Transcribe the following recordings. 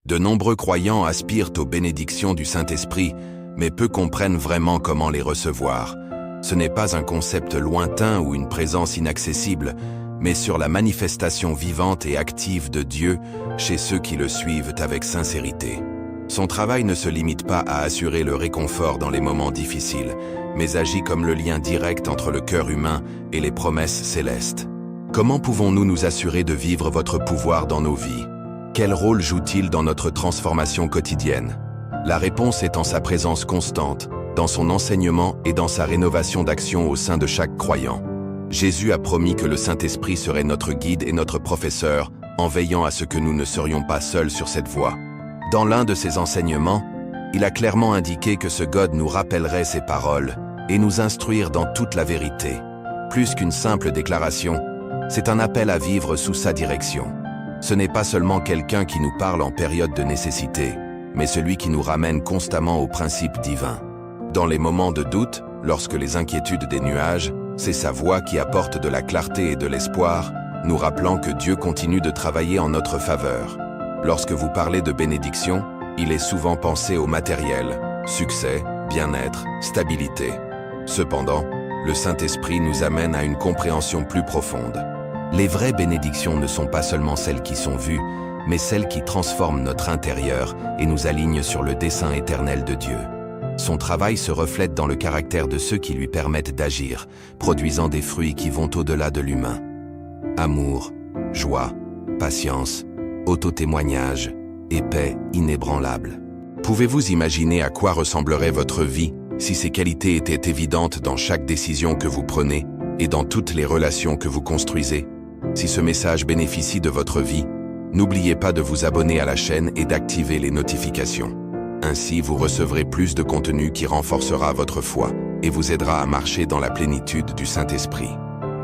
De nombreux croyants aspirent aux bénédictions du Saint-Esprit, mais peu comprennent vraiment comment les recevoir. Ce n'est pas un concept lointain ou une présence inaccessible, mais sur la manifestation vivante et active de Dieu chez ceux qui le suivent avec sincérité. Son travail ne se limite pas à assurer le réconfort dans les moments difficiles, mais agit comme le lien direct entre le cœur humain et les promesses célestes. Comment pouvons-nous nous assurer de vivre votre pouvoir dans nos vies? Quel rôle joue-t-il dans notre transformation quotidienne? La réponse est en sa présence constante, dans son enseignement et dans sa rénovation d'action au sein de chaque croyant. Jésus a promis que le Saint-Esprit serait notre guide et notre professeur, en veillant à ce que nous ne serions pas seuls sur cette voie. Dans l'un de ses enseignements, il a clairement indiqué que ce God nous rappellerait ses paroles et nous instruire dans toute la vérité. Plus qu'une simple déclaration, c'est un appel à vivre sous sa direction. Ce n'est pas seulement quelqu'un qui nous parle en période de nécessité, mais celui qui nous ramène constamment aux principes divins. Dans les moments de doute, lorsque les inquiétudes des nuages, c'est sa voix qui apporte de la clarté et de l'espoir, nous rappelant que Dieu continue de travailler en notre faveur. Lorsque vous parlez de bénédiction, il est souvent pensé au matériel, succès, bien-être, stabilité. Cependant, le Saint-Esprit nous amène à une compréhension plus profonde. Les vraies bénédictions ne sont pas seulement celles qui sont vues, mais celles qui transforment notre intérieur et nous alignent sur le dessein éternel de Dieu. Son travail se reflète dans le caractère de ceux qui lui permettent d'agir, produisant des fruits qui vont au-delà de l'humain. Amour, joie, patience, autotémoignage et paix inébranlable. Pouvez-vous imaginer à quoi ressemblerait votre vie si ces qualités étaient évidentes dans chaque décision que vous prenez et dans toutes les relations que vous construisez? Si ce message bénéficie de votre vie, n'oubliez pas de vous abonner à la chaîne et d'activer les notifications. Ainsi, vous recevrez plus de contenu qui renforcera votre foi et vous aidera à marcher dans la plénitude du Saint-Esprit.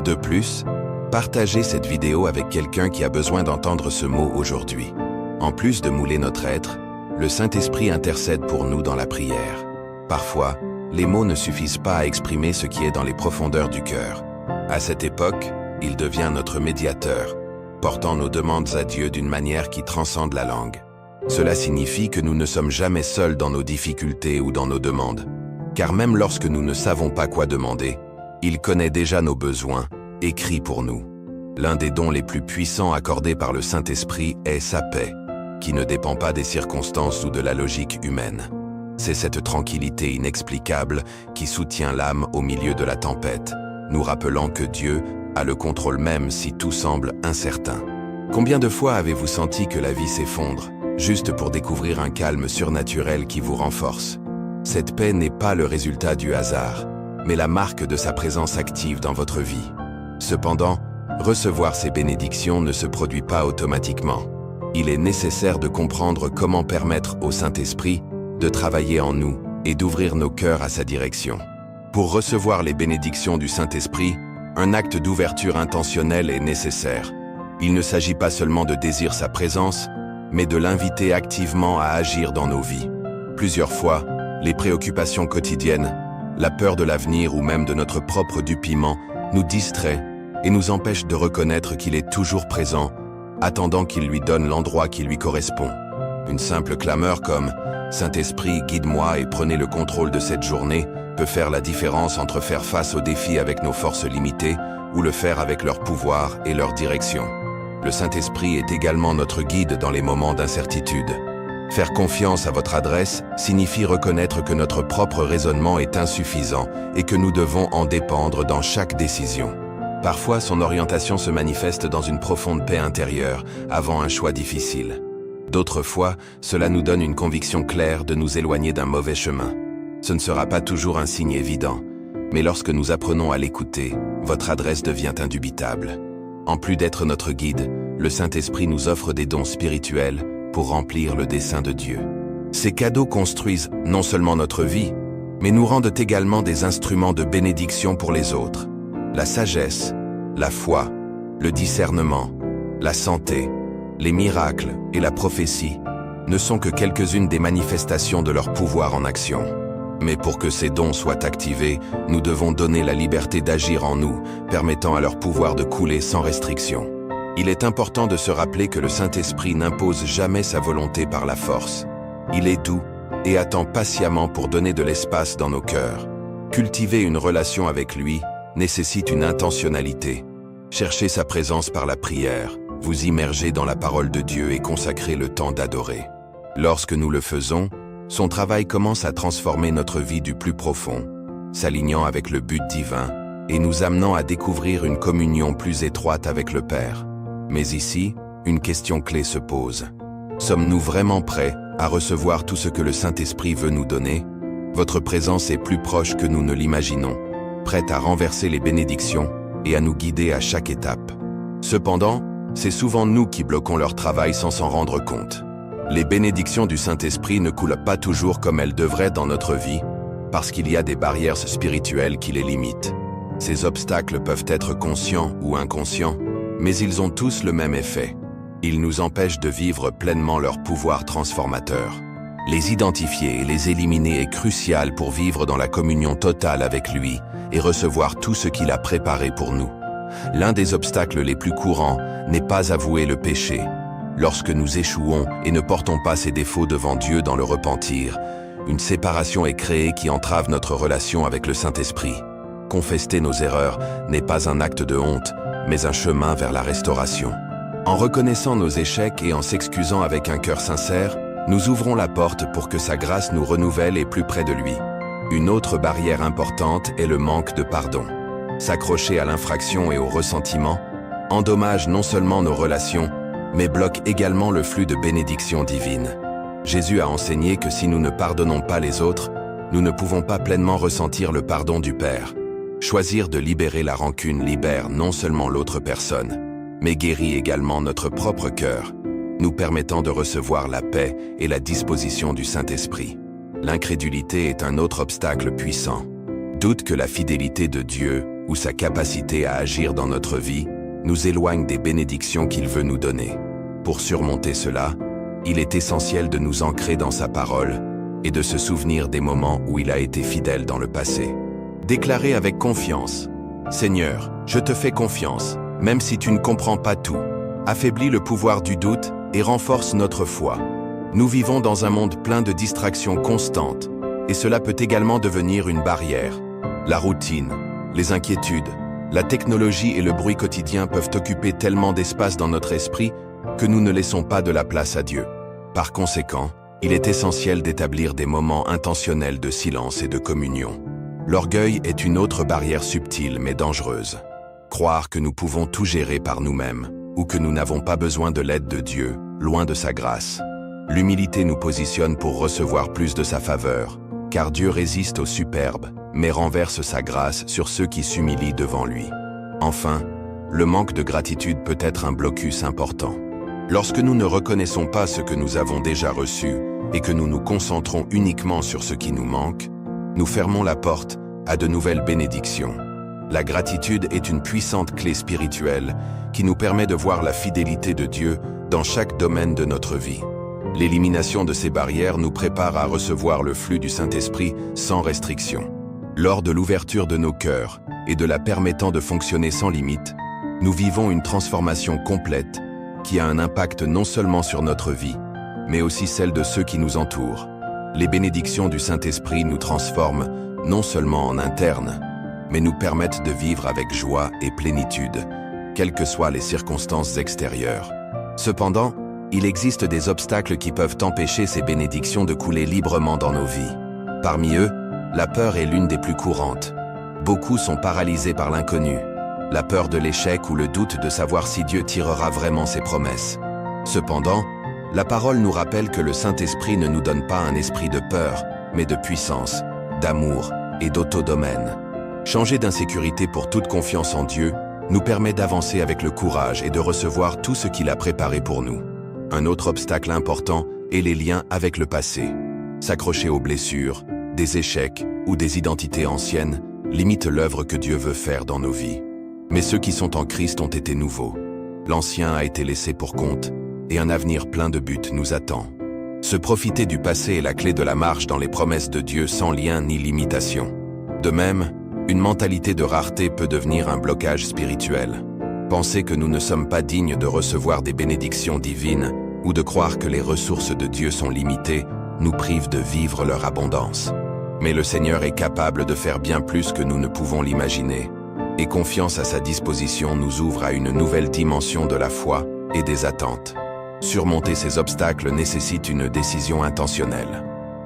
De plus, partagez cette vidéo avec quelqu'un qui a besoin d'entendre ce mot aujourd'hui. En plus de mouler notre être, le Saint-Esprit intercède pour nous dans la prière. Parfois, les mots ne suffisent pas à exprimer ce qui est dans les profondeurs du cœur. À cette époque, il devient notre médiateur, portant nos demandes à Dieu d'une manière qui transcende la langue. Cela signifie que nous ne sommes jamais seuls dans nos difficultés ou dans nos demandes. Car même lorsque nous ne savons pas quoi demander, il connaît déjà nos besoins et crie pour nous. L'un des dons les plus puissants accordés par le Saint-Esprit est sa paix, qui ne dépend pas des circonstances ou de la logique humaine. C'est cette tranquillité inexplicable qui soutient l'âme au milieu de la tempête, nous rappelant que Dieu a le contrôle même si tout semble incertain. Combien de fois avez-vous senti que la vie s'effondre, juste pour découvrir un calme surnaturel qui vous renforce? Cette paix n'est pas le résultat du hasard, mais la marque de sa présence active dans votre vie. Cependant, recevoir ces bénédictions ne se produit pas automatiquement. Il est nécessaire de comprendre comment permettre au Saint-Esprit de travailler en nous et d'ouvrir nos cœurs à sa direction. Pour recevoir les bénédictions du Saint-Esprit, un acte d'ouverture intentionnelle est nécessaire. Il ne s'agit pas seulement de désirer sa présence, mais de l'inviter activement à agir dans nos vies. Plusieurs fois, les préoccupations quotidiennes, la peur de l'avenir ou même de notre propre dupillement nous distraient et nous empêchent de reconnaître qu'il est toujours présent, attendant qu'il lui donne l'endroit qui lui correspond. Une simple clameur comme « Saint-Esprit, guide-moi et prenez le contrôle de cette journée » peut faire la différence entre faire face aux défis avec nos forces limitées ou le faire avec leur pouvoir et leur direction. Le Saint-Esprit est également notre guide dans les moments d'incertitude. Faire confiance à votre adresse signifie reconnaître que notre propre raisonnement est insuffisant et que nous devons en dépendre dans chaque décision. Parfois, son orientation se manifeste dans une profonde paix intérieure avant un choix difficile. D'autres fois, cela nous donne une conviction claire de nous éloigner d'un mauvais chemin. Ce ne sera pas toujours un signe évident, mais lorsque nous apprenons à l'écouter, votre adresse devient indubitable. En plus d'être notre guide, le Saint-Esprit nous offre des dons spirituels pour remplir le dessein de Dieu. Ces cadeaux construisent non seulement notre vie, mais nous rendent également des instruments de bénédiction pour les autres. La sagesse, la foi, le discernement, la santé, les miracles et la prophétie ne sont que quelques-unes des manifestations de leur pouvoir en action. Mais pour que ces dons soient activés, nous devons donner la liberté d'agir en nous, permettant à leur pouvoir de couler sans restriction. Il est important de se rappeler que le Saint-Esprit n'impose jamais sa volonté par la force. Il est doux et attend patiemment pour donner de l'espace dans nos cœurs. Cultiver une relation avec lui nécessite une intentionnalité. Cherchez sa présence par la prière, vous immerger dans la parole de Dieu et consacrer le temps d'adorer. Lorsque nous le faisons, son travail commence à transformer notre vie du plus profond, s'alignant avec le but divin et nous amenant à découvrir une communion plus étroite avec le Père. Mais ici, une question clé se pose. Sommes-nous vraiment prêts à recevoir tout ce que le Saint-Esprit veut nous donner? Votre présence est plus proche que nous ne l'imaginons, prête à renverser les bénédictions et à nous guider à chaque étape. Cependant, c'est souvent nous qui bloquons leur travail sans s'en rendre compte. Les bénédictions du Saint-Esprit ne coulent pas toujours comme elles devraient dans notre vie, parce qu'il y a des barrières spirituelles qui les limitent. Ces obstacles peuvent être conscients ou inconscients, mais ils ont tous le même effet. Ils nous empêchent de vivre pleinement leur pouvoir transformateur. Les identifier et les éliminer est crucial pour vivre dans la communion totale avec lui et recevoir tout ce qu'il a préparé pour nous. L'un des obstacles les plus courants n'est pas avouer le péché. Lorsque nous échouons et ne portons pas ses défauts devant Dieu dans le repentir, une séparation est créée qui entrave notre relation avec le Saint-Esprit. Confesser nos erreurs n'est pas un acte de honte, mais un chemin vers la restauration. En reconnaissant nos échecs et en s'excusant avec un cœur sincère, nous ouvrons la porte pour que sa grâce nous renouvelle et plus près de lui. Une autre barrière importante est le manque de pardon. S'accrocher à l'infraction et au ressentiment endommage non seulement nos relations, mais bloque également le flux de bénédictions divines. Jésus a enseigné que si nous ne pardonnons pas les autres, nous ne pouvons pas pleinement ressentir le pardon du Père. Choisir de libérer la rancune libère non seulement l'autre personne, mais guérit également notre propre cœur, nous permettant de recevoir la paix et la disposition du Saint-Esprit. L'incrédulité est un autre obstacle puissant. Doute que la fidélité de Dieu ou sa capacité à agir dans notre vie nous éloigne des bénédictions qu'il veut nous donner. Pour surmonter cela, il est essentiel de nous ancrer dans sa parole et de se souvenir des moments où il a été fidèle dans le passé. Déclarer avec confiance: « Seigneur, je te fais confiance, même si tu ne comprends pas tout. » Affaiblit le pouvoir du doute et renforce notre foi. Nous vivons dans un monde plein de distractions constantes, et cela peut également devenir une barrière. La routine, les inquiétudes, la technologie et le bruit quotidien peuvent occuper tellement d'espace dans notre esprit que nous ne laissons pas de la place à Dieu. Par conséquent, il est essentiel d'établir des moments intentionnels de silence et de communion. L'orgueil est une autre barrière subtile mais dangereuse. Croire que nous pouvons tout gérer par nous-mêmes ou que nous n'avons pas besoin de l'aide de Dieu, loin de sa grâce. L'humilité nous positionne pour recevoir plus de sa faveur, car Dieu résiste aux superbes, mais renverse sa grâce sur ceux qui s'humilient devant lui. Enfin, le manque de gratitude peut être un blocus important. Lorsque nous ne reconnaissons pas ce que nous avons déjà reçu et que nous nous concentrons uniquement sur ce qui nous manque, nous fermons la porte à de nouvelles bénédictions. La gratitude est une puissante clé spirituelle qui nous permet de voir la fidélité de Dieu dans chaque domaine de notre vie. L'élimination de ces barrières nous prépare à recevoir le flux du Saint-Esprit sans restriction. Lors de l'ouverture de nos cœurs et de la permettant de fonctionner sans limite, nous vivons une transformation complète qui a un impact non seulement sur notre vie, mais aussi celle de ceux qui nous entourent. Les bénédictions du Saint-Esprit nous transforment non seulement en interne, mais nous permettent de vivre avec joie et plénitude, quelles que soient les circonstances extérieures. Cependant, il existe des obstacles qui peuvent empêcher ces bénédictions de couler librement dans nos vies. Parmi eux, la peur est l'une des plus courantes. Beaucoup sont paralysés par l'inconnu, la peur de l'échec ou le doute de savoir si Dieu tirera vraiment ses promesses. Cependant, la parole nous rappelle que le Saint-Esprit ne nous donne pas un esprit de peur, mais de puissance, d'amour et d'autodomène. Changer d'insécurité pour toute confiance en Dieu nous permet d'avancer avec le courage et de recevoir tout ce qu'il a préparé pour nous. Un autre obstacle important est les liens avec le passé. S'accrocher aux blessures, des échecs ou des identités anciennes limite l'œuvre que Dieu veut faire dans nos vies. Mais ceux qui sont en Christ ont été nouveaux. L'ancien a été laissé pour compte et un avenir plein de buts nous attend. Se profiter du passé est la clé de la marche dans les promesses de Dieu sans lien ni limitation. De même, une mentalité de rareté peut devenir un blocage spirituel. Penser que nous ne sommes pas dignes de recevoir des bénédictions divines ou de croire que les ressources de Dieu sont limitées nous prive de vivre leur abondance. Mais le Seigneur est capable de faire bien plus que nous ne pouvons l'imaginer. Et confiance à sa disposition nous ouvre à une nouvelle dimension de la foi et des attentes. Surmonter ces obstacles nécessite une décision intentionnelle.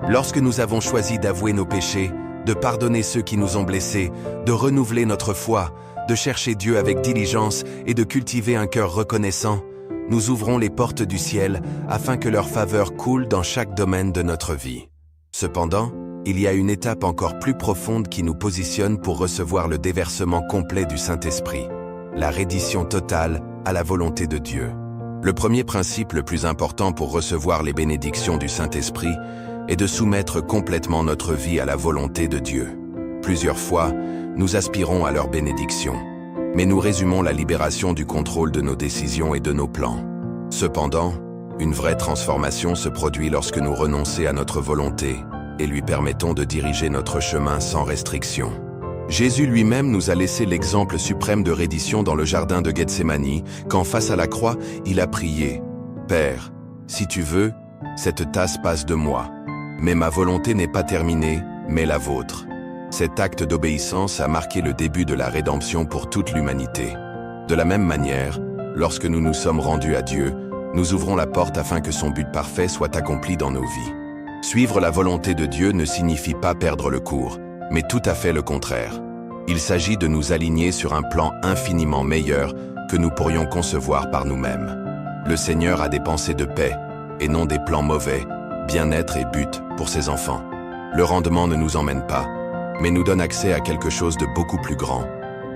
Lorsque nous avons choisi d'avouer nos péchés, de pardonner ceux qui nous ont blessés, de renouveler notre foi, de chercher Dieu avec diligence et de cultiver un cœur reconnaissant, nous ouvrons les portes du ciel afin que leur faveur coule dans chaque domaine de notre vie. Cependant, il y a une étape encore plus profonde qui nous positionne pour recevoir le déversement complet du Saint-Esprit, la reddition totale à la volonté de Dieu. Le premier principe le plus important pour recevoir les bénédictions du Saint-Esprit est de soumettre complètement notre vie à la volonté de Dieu. Plusieurs fois, nous aspirons à leur bénédiction, mais nous résumons la libération du contrôle de nos décisions et de nos plans. Cependant, une vraie transformation se produit lorsque nous renonçons à notre volonté et lui permettons de diriger notre chemin sans restriction. Jésus lui-même nous a laissé l'exemple suprême de reddition dans le jardin de Gethsémani, quand face à la croix, il a prié « Père, si tu veux, cette tasse passe de moi. Mais ma volonté n'est pas terminée, mais la vôtre. » Cet acte d'obéissance a marqué le début de la rédemption pour toute l'humanité. De la même manière, lorsque nous nous sommes rendus à Dieu, nous ouvrons la porte afin que son but parfait soit accompli dans nos vies. Suivre la volonté de Dieu ne signifie pas perdre le cours, mais tout à fait le contraire. Il s'agit de nous aligner sur un plan infiniment meilleur que nous pourrions concevoir par nous-mêmes. Le Seigneur a des pensées de paix, et non des plans mauvais, bien-être et but pour ses enfants. Le rendement ne nous emmène pas, mais nous donne accès à quelque chose de beaucoup plus grand,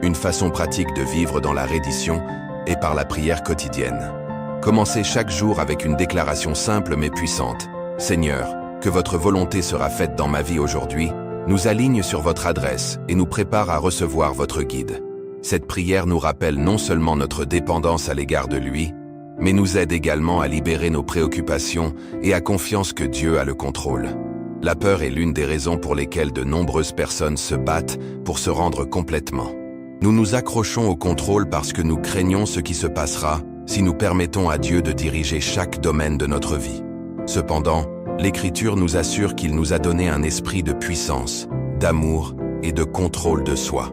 une façon pratique de vivre dans la reddition et par la prière quotidienne. Commencez chaque jour avec une déclaration simple mais puissante. « Seigneur, que votre volonté sera faite dans ma vie aujourd'hui », nous aligne sur votre adresse et nous prépare à recevoir votre guide. Cette prière nous rappelle non seulement notre dépendance à l'égard de lui, mais nous aide également à libérer nos préoccupations et à confiance que Dieu a le contrôle. La peur est l'une des raisons pour lesquelles de nombreuses personnes se battent pour se rendre complètement. Nous nous accrochons au contrôle parce que nous craignons ce qui se passera si nous permettons à Dieu de diriger chaque domaine de notre vie. Cependant, l'Écriture nous assure qu'il nous a donné un esprit de puissance, d'amour et de contrôle de soi.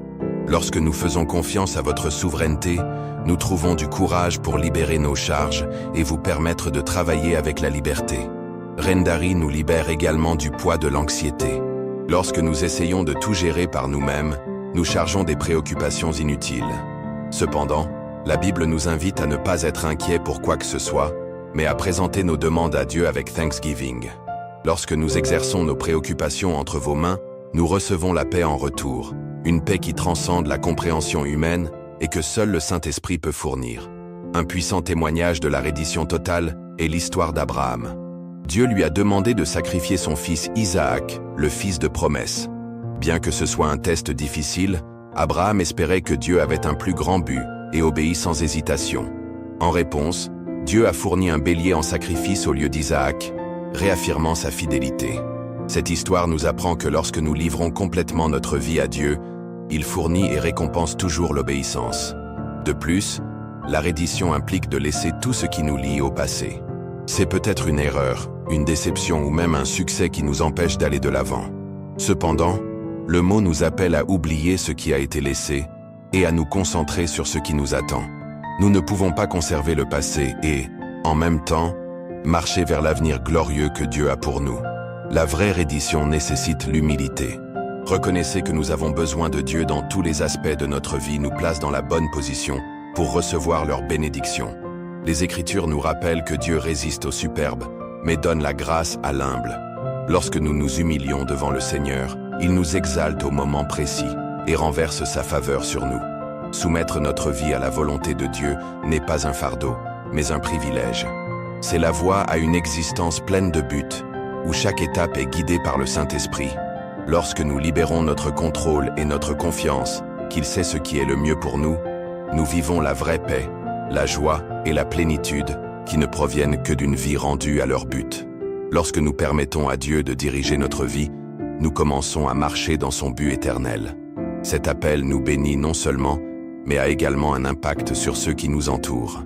Lorsque nous faisons confiance à votre souveraineté, nous trouvons du courage pour libérer nos charges et vous permettre de travailler avec la liberté. Rendari nous libère également du poids de l'anxiété. Lorsque nous essayons de tout gérer par nous-mêmes, nous chargeons des préoccupations inutiles. Cependant, la Bible nous invite à ne pas être inquiets pour quoi que ce soit, mais à présenter nos demandes à Dieu avec Thanksgiving. Lorsque nous exerçons nos préoccupations entre vos mains, nous recevons la paix en retour, une paix qui transcende la compréhension humaine et que seul le Saint-Esprit peut fournir. Un puissant témoignage de la reddition totale est l'histoire d'Abraham. Dieu lui a demandé de sacrifier son fils Isaac, le fils de promesse. Bien que ce soit un test difficile, Abraham espérait que Dieu avait un plus grand but et obéit sans hésitation. En réponse, Dieu a fourni un bélier en sacrifice au lieu d'Isaac, réaffirmant sa fidélité. Cette histoire nous apprend que lorsque nous livrons complètement notre vie à Dieu, il fournit et récompense toujours l'obéissance. De plus, la reddition implique de laisser tout ce qui nous lie au passé. C'est peut-être une erreur, une déception ou même un succès qui nous empêche d'aller de l'avant. Cependant, le mot nous appelle à oublier ce qui a été laissé et à nous concentrer sur ce qui nous attend. Nous ne pouvons pas conserver le passé et, en même temps, marcher vers l'avenir glorieux que Dieu a pour nous. La vraie reddition nécessite l'humilité. Reconnaissez que nous avons besoin de Dieu dans tous les aspects de notre vie, nous place dans la bonne position pour recevoir leur bénédiction. Les Écritures nous rappellent que Dieu résiste aux superbes, mais donne la grâce à l'humble. Lorsque nous nous humilions devant le Seigneur, il nous exalte au moment précis et renverse sa faveur sur nous. Soumettre notre vie à la volonté de Dieu n'est pas un fardeau, mais un privilège. C'est la voie à une existence pleine de buts, où chaque étape est guidée par le Saint-Esprit. Lorsque nous libérons notre contrôle et notre confiance, qu'il sait ce qui est le mieux pour nous, nous vivons la vraie paix, la joie et la plénitude qui ne proviennent que d'une vie rendue à leur but. Lorsque nous permettons à Dieu de diriger notre vie, nous commençons à marcher dans son but éternel. Cet appel nous bénit non seulement, mais a également un impact sur ceux qui nous entourent.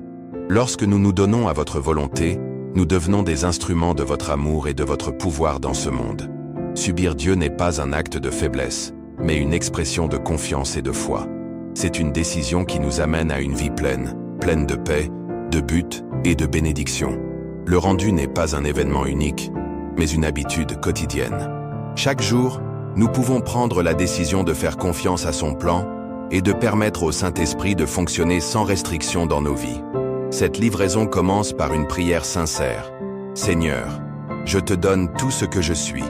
Lorsque nous nous donnons à votre volonté, nous devenons des instruments de votre amour et de votre pouvoir dans ce monde. Subir Dieu n'est pas un acte de faiblesse, mais une expression de confiance et de foi. C'est une décision qui nous amène à une vie pleine, pleine de paix, de but et de bénédiction. Le rendu n'est pas un événement unique, mais une habitude quotidienne. Chaque jour, nous pouvons prendre la décision de faire confiance à son plan et de permettre au Saint-Esprit de fonctionner sans restriction dans nos vies. Cette livraison commence par une prière sincère. Seigneur, je te donne tout ce que je suis.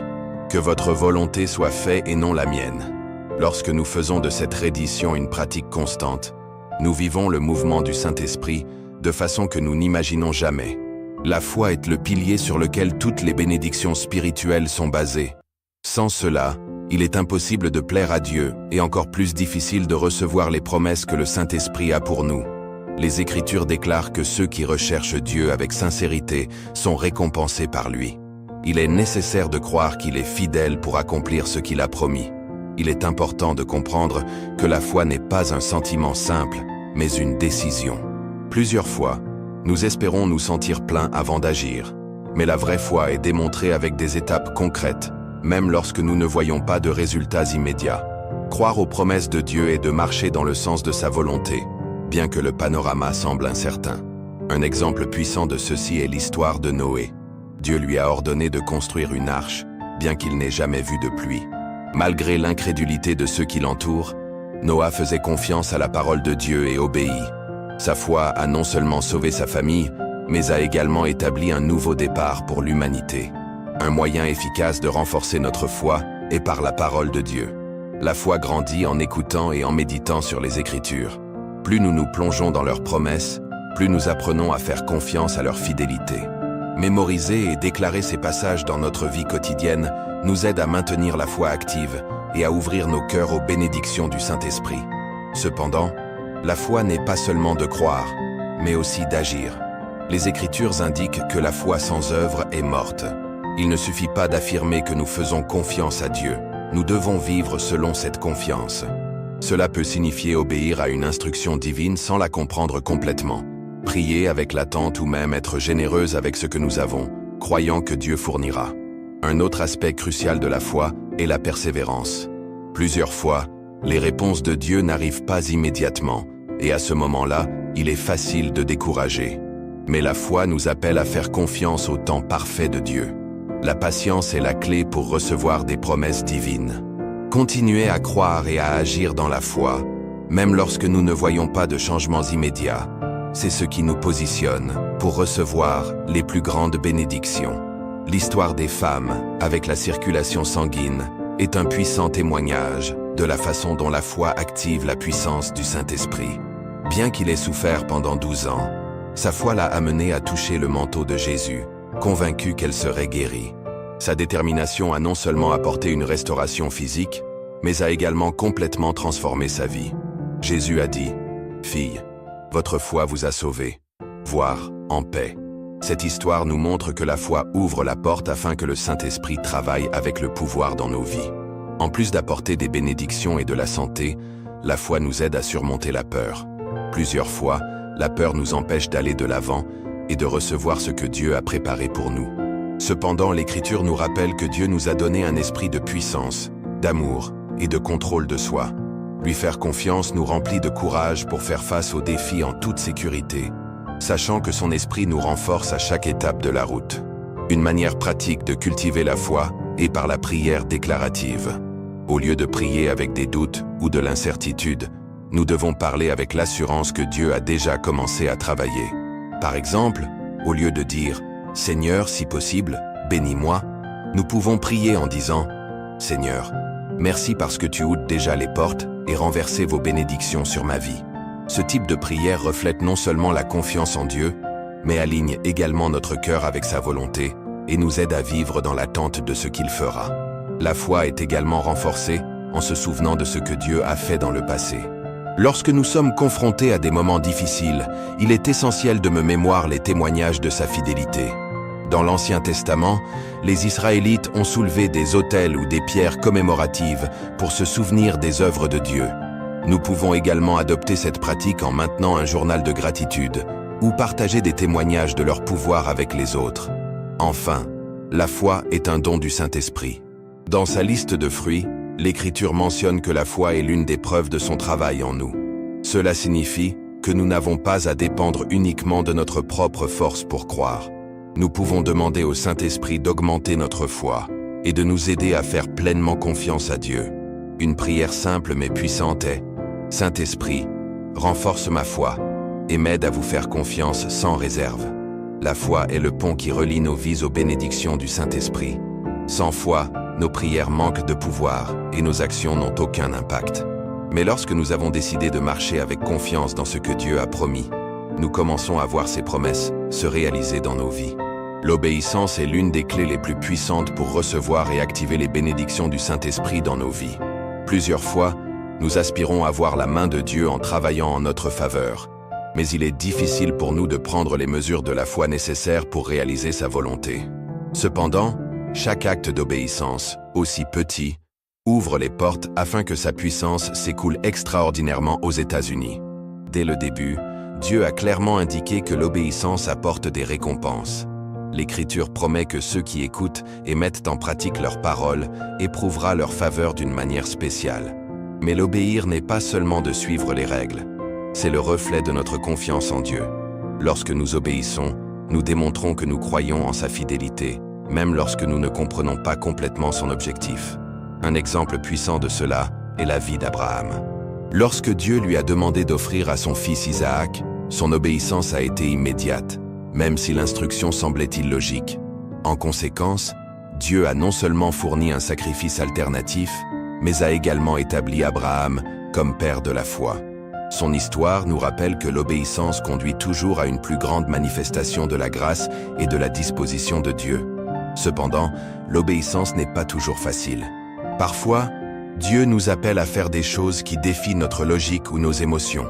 Que votre volonté soit faite et non la mienne. Lorsque nous faisons de cette reddition une pratique constante, nous vivons le mouvement du Saint-Esprit de façon que nous n'imaginons jamais. La foi est le pilier sur lequel toutes les bénédictions spirituelles sont basées. Sans cela, il est impossible de plaire à Dieu et encore plus difficile de recevoir les promesses que le Saint-Esprit a pour nous. Les Écritures déclarent que ceux qui recherchent Dieu avec sincérité sont récompensés par lui. Il est nécessaire de croire qu'il est fidèle pour accomplir ce qu'il a promis. Il est important de comprendre que la foi n'est pas un sentiment simple, mais une décision. Plusieurs fois, nous espérons nous sentir pleins avant d'agir. Mais la vraie foi est démontrée avec des étapes concrètes, même lorsque nous ne voyons pas de résultats immédiats. Croire aux promesses de Dieu est de marcher dans le sens de sa volonté, bien que le panorama semble incertain. Un exemple puissant de ceci est l'histoire de Noé. Dieu lui a ordonné de construire une arche, bien qu'il n'ait jamais vu de pluie. Malgré l'incrédulité de ceux qui l'entourent, Noah faisait confiance à la parole de Dieu et obéit. Sa foi a non seulement sauvé sa famille, mais a également établi un nouveau départ pour l'humanité. Un moyen efficace de renforcer notre foi est par la parole de Dieu. La foi grandit en écoutant et en méditant sur les Écritures. Plus nous nous plongeons dans leurs promesses, plus nous apprenons à faire confiance à leur fidélité. Mémoriser et déclarer ces passages dans notre vie quotidienne nous aide à maintenir la foi active et à ouvrir nos cœurs aux bénédictions du Saint-Esprit. Cependant, la foi n'est pas seulement de croire, mais aussi d'agir. Les Écritures indiquent que la foi sans œuvre est morte. Il ne suffit pas d'affirmer que nous faisons confiance à Dieu. Nous devons vivre selon cette confiance. Cela peut signifier obéir à une instruction divine sans la comprendre complètement. Prier avec l'attente ou même être généreuse avec ce que nous avons, croyant que Dieu fournira. Un autre aspect crucial de la foi est la persévérance. Plusieurs fois, les réponses de Dieu n'arrivent pas immédiatement, et à ce moment-là, il est facile de décourager. Mais la foi nous appelle à faire confiance au temps parfait de Dieu. La patience est la clé pour recevoir des promesses divines. Continuez à croire et à agir dans la foi, même lorsque nous ne voyons pas de changements immédiats. C'est ce qui nous positionne pour recevoir les plus grandes bénédictions. L'histoire des femmes, avec la circulation sanguine, est un puissant témoignage de la façon dont la foi active la puissance du Saint-Esprit. Bien qu'il ait souffert pendant 12 ans, sa foi l'a amené à toucher le manteau de Jésus, convaincu qu'elle serait guérie. Sa détermination a non seulement apporté une restauration physique, mais a également complètement transformé sa vie. Jésus a dit « Fille, votre foi vous a sauvée. Voire en paix. » Cette histoire nous montre que la foi ouvre la porte afin que le Saint-Esprit travaille avec le pouvoir dans nos vies. En plus d'apporter des bénédictions et de la santé, la foi nous aide à surmonter la peur. Plusieurs fois, la peur nous empêche d'aller de l'avant et de recevoir ce que Dieu a préparé pour nous. Cependant, l'Écriture nous rappelle que Dieu nous a donné un esprit de puissance, d'amour et de contrôle de soi. Lui faire confiance nous remplit de courage pour faire face aux défis en toute sécurité, sachant que son esprit nous renforce à chaque étape de la route. Une manière pratique de cultiver la foi est par la prière déclarative. Au lieu de prier avec des doutes ou de l'incertitude, nous devons parler avec l'assurance que Dieu a déjà commencé à travailler. Par exemple, au lieu de dire « Seigneur, si possible, bénis-moi », nous pouvons prier en disant « Seigneur, merci parce que tu ouvres déjà les portes et renversez vos bénédictions sur ma vie. » Ce type de prière reflète non seulement la confiance en Dieu, mais aligne également notre cœur avec sa volonté et nous aide à vivre dans l'attente de ce qu'il fera. La foi est également renforcée en se souvenant de ce que Dieu a fait dans le passé. Lorsque nous sommes confrontés à des moments difficiles, il est essentiel de mémoire les témoignages de sa fidélité. Dans l'Ancien Testament, les Israélites ont soulevé des autels ou des pierres commémoratives pour se souvenir des œuvres de Dieu. Nous pouvons également adopter cette pratique en maintenant un journal de gratitude ou partager des témoignages de leur pouvoir avec les autres. Enfin, la foi est un don du Saint-Esprit. Dans sa liste de fruits, l'Écriture mentionne que la foi est l'une des preuves de son travail en nous. Cela signifie que nous n'avons pas à dépendre uniquement de notre propre force pour croire. Nous pouvons demander au Saint-Esprit d'augmenter notre foi et de nous aider à faire pleinement confiance à Dieu. Une prière simple mais puissante est « Saint-Esprit, renforce ma foi et m'aide à vous faire confiance sans réserve ». La foi est le pont qui relie nos vies aux bénédictions du Saint-Esprit. Sans foi, nos prières manquent de pouvoir et nos actions n'ont aucun impact. Mais lorsque nous avons décidé de marcher avec confiance dans ce que Dieu a promis, nous commençons à voir ses promesses se réaliser dans nos vies. L'obéissance est l'une des clés les plus puissantes pour recevoir et activer les bénédictions du Saint-Esprit dans nos vies. Plusieurs fois, nous aspirons à voir la main de Dieu en travaillant en notre faveur, mais il est difficile pour nous de prendre les mesures de la foi nécessaires pour réaliser sa volonté. Cependant, chaque acte d'obéissance, aussi petit, ouvre les portes afin que sa puissance s'écoule extraordinairement aux États-Unis. Dès le début, Dieu a clairement indiqué que l'obéissance apporte des récompenses. L'Écriture promet que ceux qui écoutent et mettent en pratique leurs paroles éprouvera leur faveur d'une manière spéciale. Mais l'obéir n'est pas seulement de suivre les règles. C'est le reflet de notre confiance en Dieu. Lorsque nous obéissons, nous démontrons que nous croyons en sa fidélité, même lorsque nous ne comprenons pas complètement son objectif. Un exemple puissant de cela est la vie d'Abraham. Lorsque Dieu lui a demandé d'offrir à son fils Isaac, son obéissance a été immédiate, même si l'instruction semblait illogique. En conséquence, Dieu a non seulement fourni un sacrifice alternatif, mais a également établi Abraham comme père de la foi. Son histoire nous rappelle que l'obéissance conduit toujours à une plus grande manifestation de la grâce et de la disposition de Dieu. Cependant, l'obéissance n'est pas toujours facile. Parfois, Dieu nous appelle à faire des choses qui défient notre logique ou nos émotions.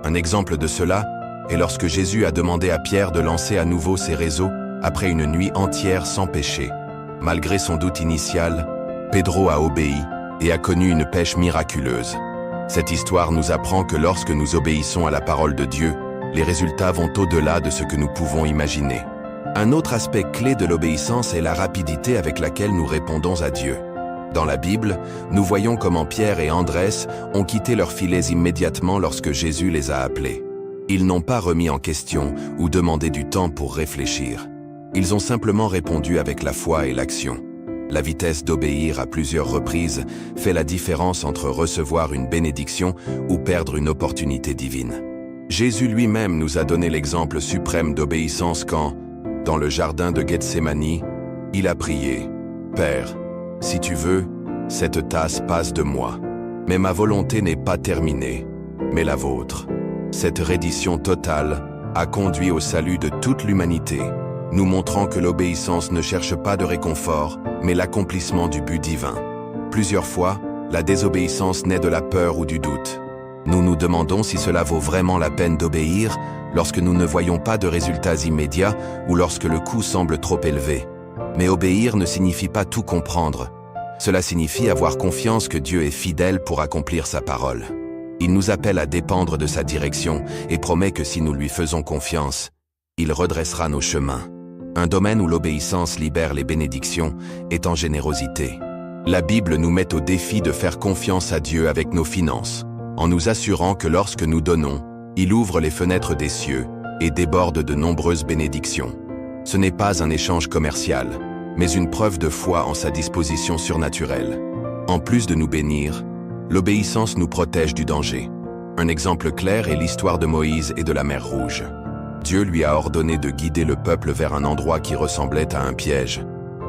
Un exemple de cela est lorsque Jésus a demandé à Pierre de lancer à nouveau ses réseaux après une nuit entière sans péché. Malgré son doute initial, Pedro a obéi et a connu une pêche miraculeuse. Cette histoire nous apprend que lorsque nous obéissons à la parole de Dieu, les résultats vont au-delà de ce que nous pouvons imaginer. Un autre aspect clé de l'obéissance est la rapidité avec laquelle nous répondons à Dieu. Dans la Bible, nous voyons comment Pierre et Andrés ont quitté leurs filets immédiatement lorsque Jésus les a appelés. Ils n'ont pas remis en question ou demandé du temps pour réfléchir. Ils ont simplement répondu avec la foi et l'action. La vitesse d'obéir à plusieurs reprises fait la différence entre recevoir une bénédiction ou perdre une opportunité divine. Jésus lui-même nous a donné l'exemple suprême d'obéissance quand, dans le jardin de Gethsémani, il a prié « Père, si tu veux, cette tasse passe de moi. Mais ma volonté n'est pas terminée, mais la vôtre. » Cette reddition totale a conduit au salut de toute l'humanité, nous montrant que l'obéissance ne cherche pas de réconfort, mais l'accomplissement du but divin. Plusieurs fois, la désobéissance naît de la peur ou du doute. Nous nous demandons si cela vaut vraiment la peine d'obéir lorsque nous ne voyons pas de résultats immédiats ou lorsque le coût semble trop élevé. Mais obéir ne signifie pas tout comprendre. Cela signifie avoir confiance que Dieu est fidèle pour accomplir sa parole. Il nous appelle à dépendre de sa direction et promet que si nous lui faisons confiance, il redressera nos chemins. Un domaine où l'obéissance libère les bénédictions est en générosité. La Bible nous met au défi de faire confiance à Dieu avec nos finances, en nous assurant que lorsque nous donnons, il ouvre les fenêtres des cieux et déborde de nombreuses bénédictions. Ce n'est pas un échange commercial, mais une preuve de foi en sa disposition surnaturelle. En plus de nous bénir, l'obéissance nous protège du danger. Un exemple clair est l'histoire de Moïse et de la mer Rouge. Dieu lui a ordonné de guider le peuple vers un endroit qui ressemblait à un piège.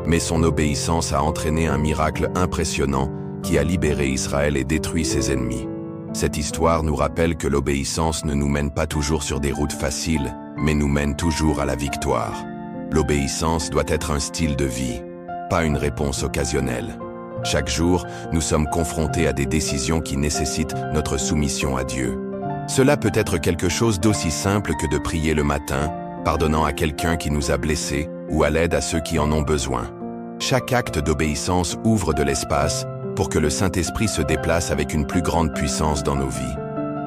Mais son obéissance a entraîné un miracle impressionnant qui a libéré Israël et détruit ses ennemis. Cette histoire nous rappelle que l'obéissance ne nous mène pas toujours sur des routes faciles, mais nous mène toujours à la victoire. L'obéissance doit être un style de vie, pas une réponse occasionnelle. Chaque jour, nous sommes confrontés à des décisions qui nécessitent notre soumission à Dieu. Cela peut être quelque chose d'aussi simple que de prier le matin, pardonnant à quelqu'un qui nous a blessés ou à l'aide à ceux qui en ont besoin. Chaque acte d'obéissance ouvre de l'espace pour que le Saint-Esprit se déplace avec une plus grande puissance dans nos vies.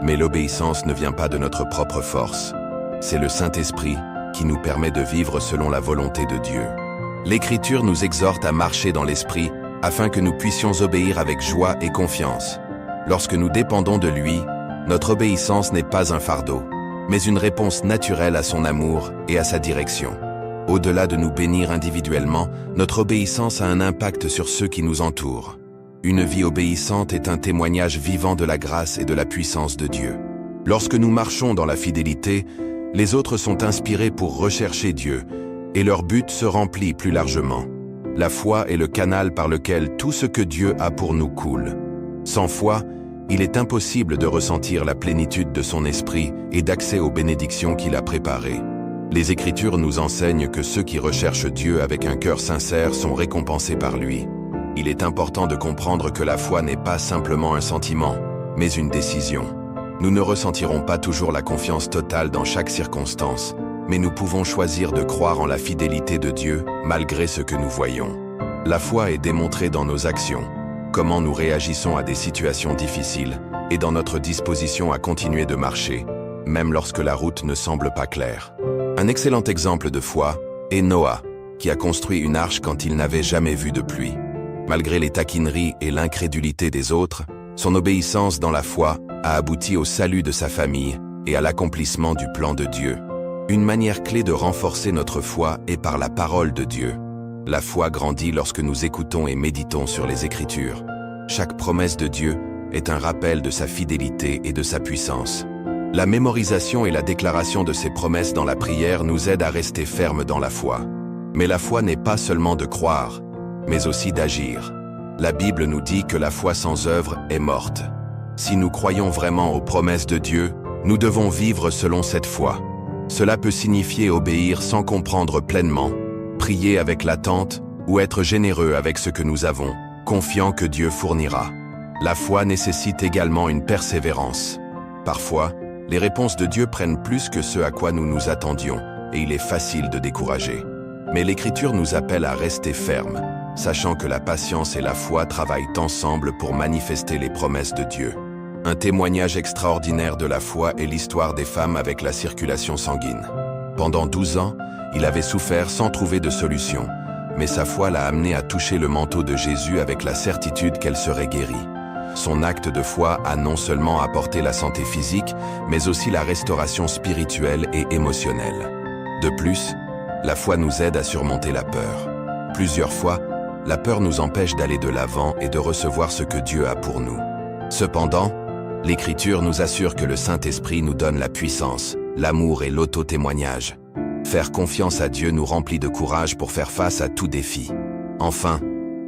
Mais l'obéissance ne vient pas de notre propre force. C'est le Saint-Esprit qui nous permet de vivre selon la volonté de Dieu. L'Écriture nous exhorte à marcher dans l'Esprit afin que nous puissions obéir avec joie et confiance. Lorsque nous dépendons de lui, notre obéissance n'est pas un fardeau, mais une réponse naturelle à son amour et à sa direction. Au-delà de nous bénir individuellement, notre obéissance a un impact sur ceux qui nous entourent. Une vie obéissante est un témoignage vivant de la grâce et de la puissance de Dieu. Lorsque nous marchons dans la fidélité, les autres sont inspirés pour rechercher Dieu, et leur but se remplit plus largement. La foi est le canal par lequel tout ce que Dieu a pour nous coule. Sans foi, il est impossible de ressentir la plénitude de son esprit et d'accès aux bénédictions qu'il a préparées. Les Écritures nous enseignent que ceux qui recherchent Dieu avec un cœur sincère sont récompensés par lui. Il est important de comprendre que la foi n'est pas simplement un sentiment, mais une décision. Nous ne ressentirons pas toujours la confiance totale dans chaque circonstance, mais nous pouvons choisir de croire en la fidélité de Dieu malgré ce que nous voyons. La foi est démontrée dans nos actions, comment nous réagissons à des situations difficiles et dans notre disposition à continuer de marcher, même lorsque la route ne semble pas claire. Un excellent exemple de foi est Noah, qui a construit une arche quand il n'avait jamais vu de pluie. Malgré les taquineries et l'incrédulité des autres, son obéissance dans la foi a abouti au salut de sa famille et à l'accomplissement du plan de Dieu. Une manière clé de renforcer notre foi est par la parole de Dieu. La foi grandit lorsque nous écoutons et méditons sur les Écritures. Chaque promesse de Dieu est un rappel de sa fidélité et de sa puissance. La mémorisation et la déclaration de ces promesses dans la prière nous aident à rester fermes dans la foi. Mais la foi n'est pas seulement de croire, mais aussi d'agir. La Bible nous dit que la foi sans œuvre est morte. Si nous croyons vraiment aux promesses de Dieu, nous devons vivre selon cette foi. Cela peut signifier obéir sans comprendre pleinement, prier avec l'attente ou être généreux avec ce que nous avons, confiant que Dieu fournira. La foi nécessite également une persévérance. Parfois, les réponses de Dieu prennent plus que ce à quoi nous nous attendions, et il est facile de décourager. Mais l'Écriture nous appelle à rester fermes, sachant que la patience et la foi travaillent ensemble pour manifester les promesses de Dieu. Un témoignage extraordinaire de la foi est l'histoire des femmes avec la circulation sanguine. Pendant 12 ans, il avait souffert sans trouver de solution, mais sa foi l'a amené à toucher le manteau de Jésus avec la certitude qu'elle serait guérie. Son acte de foi a non seulement apporté la santé physique, mais aussi la restauration spirituelle et émotionnelle. De plus, la foi nous aide à surmonter la peur. Plusieurs fois, la peur nous empêche d'aller de l'avant et de recevoir ce que Dieu a pour nous. Cependant, l'Écriture nous assure que le Saint-Esprit nous donne la puissance, l'amour et l'auto-témoignage. Faire confiance à Dieu nous remplit de courage pour faire face à tout défi. Enfin,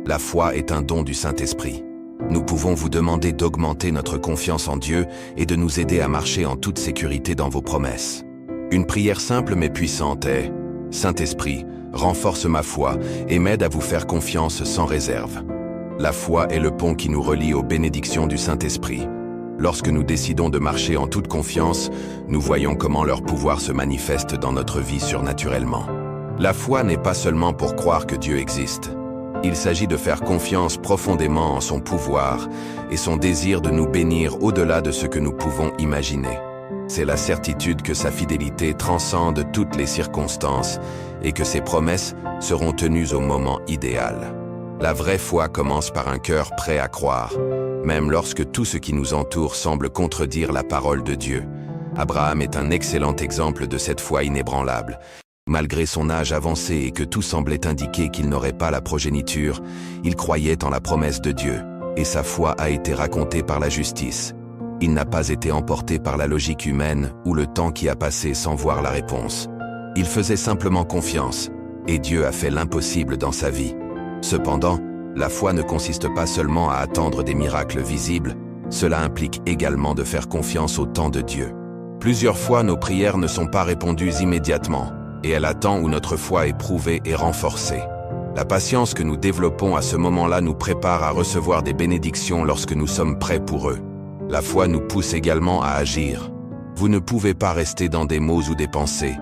la foi est un don du Saint-Esprit. Nous pouvons vous demander d'augmenter notre confiance en Dieu et de nous aider à marcher en toute sécurité dans vos promesses. Une prière simple mais puissante est « Saint-Esprit, renforce ma foi et m'aide à vous faire confiance sans réserve ». La foi est le pont qui nous relie aux bénédictions du Saint-Esprit. Lorsque nous décidons de marcher en toute confiance, nous voyons comment leur pouvoir se manifeste dans notre vie surnaturellement. La foi n'est pas seulement pour croire que Dieu existe. Il s'agit de faire confiance profondément en son pouvoir et son désir de nous bénir au-delà de ce que nous pouvons imaginer. C'est la certitude que sa fidélité transcende toutes les circonstances et que ses promesses seront tenues au moment idéal. La vraie foi commence par un cœur prêt à croire, même lorsque tout ce qui nous entoure semble contredire la parole de Dieu. Abraham est un excellent exemple de cette foi inébranlable. Malgré son âge avancé et que tout semblait indiquer qu'il n'aurait pas la progéniture, il croyait en la promesse de Dieu, et sa foi a été racontée par la justice. Il n'a pas été emporté par la logique humaine ou le temps qui a passé sans voir la réponse. Il faisait simplement confiance, et Dieu a fait l'impossible dans sa vie. Cependant, la foi ne consiste pas seulement à attendre des miracles visibles, cela implique également de faire confiance au temps de Dieu. Plusieurs fois, nos prières ne sont pas répondues immédiatement, et elle attend où notre foi est prouvée et renforcée. La patience que nous développons à ce moment-là nous prépare à recevoir des bénédictions lorsque nous sommes prêts pour eux. La foi nous pousse également à agir. Vous ne pouvez pas rester dans des mots ou des pensées.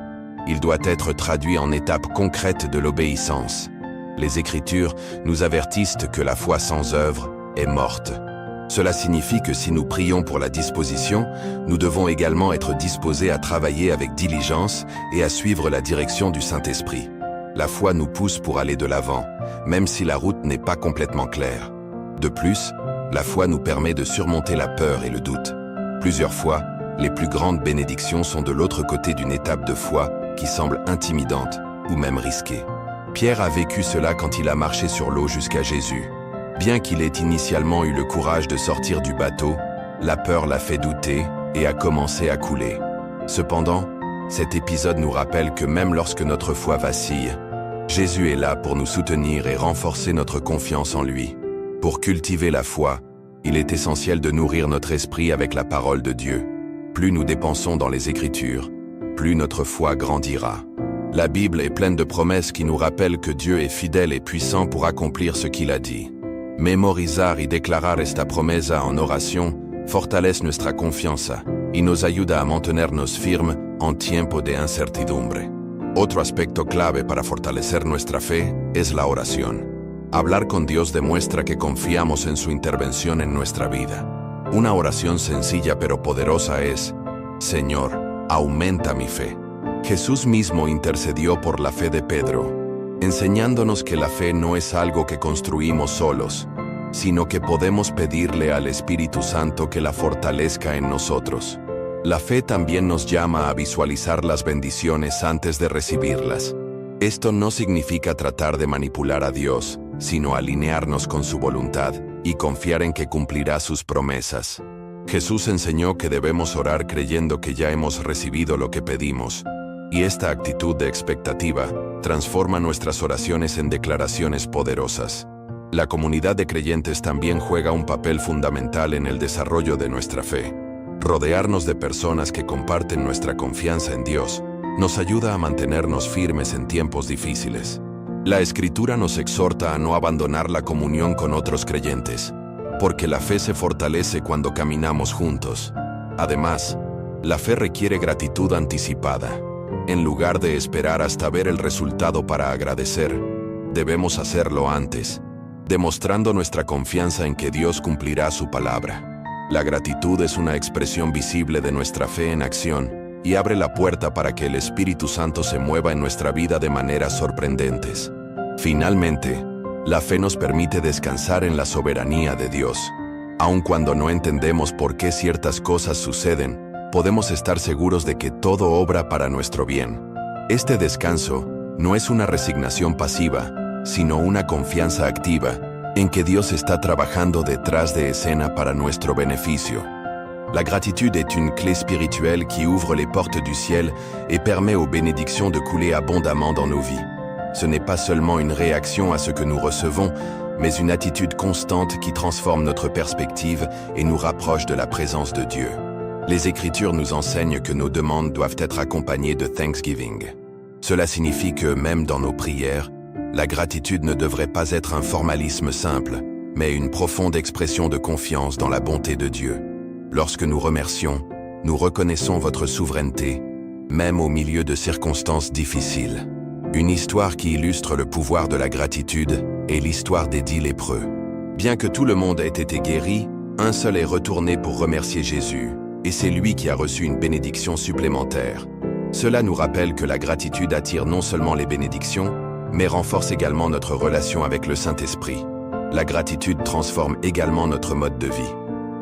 Il doit être traduit en étapes concrètes de l'obéissance. Les Écritures nous avertissent que la foi sans œuvre est morte. Cela signifie que si nous prions pour la disposition, nous devons également être disposés à travailler avec diligence et à suivre la direction du Saint-Esprit. La foi nous pousse pour aller de l'avant, même si la route n'est pas complètement claire. De plus, la foi nous permet de surmonter la peur et le doute. Plusieurs fois, les plus grandes bénédictions sont de l'autre côté d'une étape de foi qui semble intimidante ou même risquée. Pierre a vécu cela quand il a marché sur l'eau jusqu'à Jésus. Bien qu'il ait initialement eu le courage de sortir du bateau, la peur l'a fait douter et a commencé à couler. Cependant, cet épisode nous rappelle que même lorsque notre foi vacille, Jésus est là pour nous soutenir et renforcer notre confiance en lui. Pour cultiver la foi, il est essentiel de nourrir notre esprit avec la parole de Dieu. Plus nous dépensons dans les Écritures, plus notre foi grandira. La Bible est pleine de promesses qui nous rappellent que Dieu est fidèle et puissant pour accomplir ce qu'il a dit. Memorizar y declarar esta promesa en oración fortalece nuestra confianza y nos ayuda a mantenernos firmes en tiempo de incertidumbre. Otro aspecto clave para fortalecer nuestra fe es la oración. Hablar con Dios demuestra que confiamos en su intervención en nuestra vida. Una oración sencilla pero poderosa es: Señor, aumenta mi fe. Jesús mismo intercedió por la fe de Pedro, enseñándonos que la fe no es algo que construimos solos, sino que podemos pedirle al Espíritu Santo que la fortalezca en nosotros. La fe también nos llama a visualizar las bendiciones antes de recibirlas. Esto no significa tratar de manipular a Dios, sino alinearnos con su voluntad y confiar en que cumplirá sus promesas. Jesús enseñó que debemos orar creyendo que ya hemos recibido lo que pedimos, y esta actitud de expectativa transforma nuestras oraciones en declaraciones poderosas. La comunidad de creyentes también juega un papel fundamental en el desarrollo de nuestra fe. Rodearnos de personas que comparten nuestra confianza en Dios nos ayuda a mantenernos firmes en tiempos difíciles. La Escritura nos exhorta a no abandonar la comunión con otros creyentes, porque la fe se fortalece cuando caminamos juntos. Además, la fe requiere gratitud anticipada. En lugar de esperar hasta ver el resultado para agradecer, debemos hacerlo antes, demostrando nuestra confianza en que Dios cumplirá su palabra. La gratitud es una expresión visible de nuestra fe en acción y abre la puerta para que el Espíritu Santo se mueva en nuestra vida de maneras sorprendentes. Finalmente, la fe nos permite descansar en la soberanía de Dios. Aun cuando no entendemos por qué ciertas cosas suceden, podemos estar seguros de que todo obra para nuestro bien. Este descanso no es una resignación pasiva, sino una confianza activa en que Dios está trabajando detrás de escena para nuestro beneficio. La gratitude est une clé spirituelle qui ouvre les portes du ciel et permet aux bénédictions de couler abondamment dans nos vies. Ce n'est pas seulement une réaction à ce que nous recevons, mais une attitude constante qui transforme notre perspective et nous rapproche de la présence de Dieu. Les Écritures nous enseignent que nos demandes doivent être accompagnées de thanksgiving. Cela signifie que, même dans nos prières, la gratitude ne devrait pas être un formalisme simple, mais une profonde expression de confiance dans la bonté de Dieu. Lorsque nous remercions, nous reconnaissons votre souveraineté, même au milieu de circonstances difficiles. Une histoire qui illustre le pouvoir de la gratitude est l'histoire des 10 lépreux. Bien que tout le monde ait été guéri, un seul est retourné pour remercier Jésus, et c'est lui qui a reçu une bénédiction supplémentaire. Cela nous rappelle que la gratitude attire non seulement les bénédictions, mais renforce également notre relation avec le Saint-Esprit. La gratitude transforme également notre mode de vie.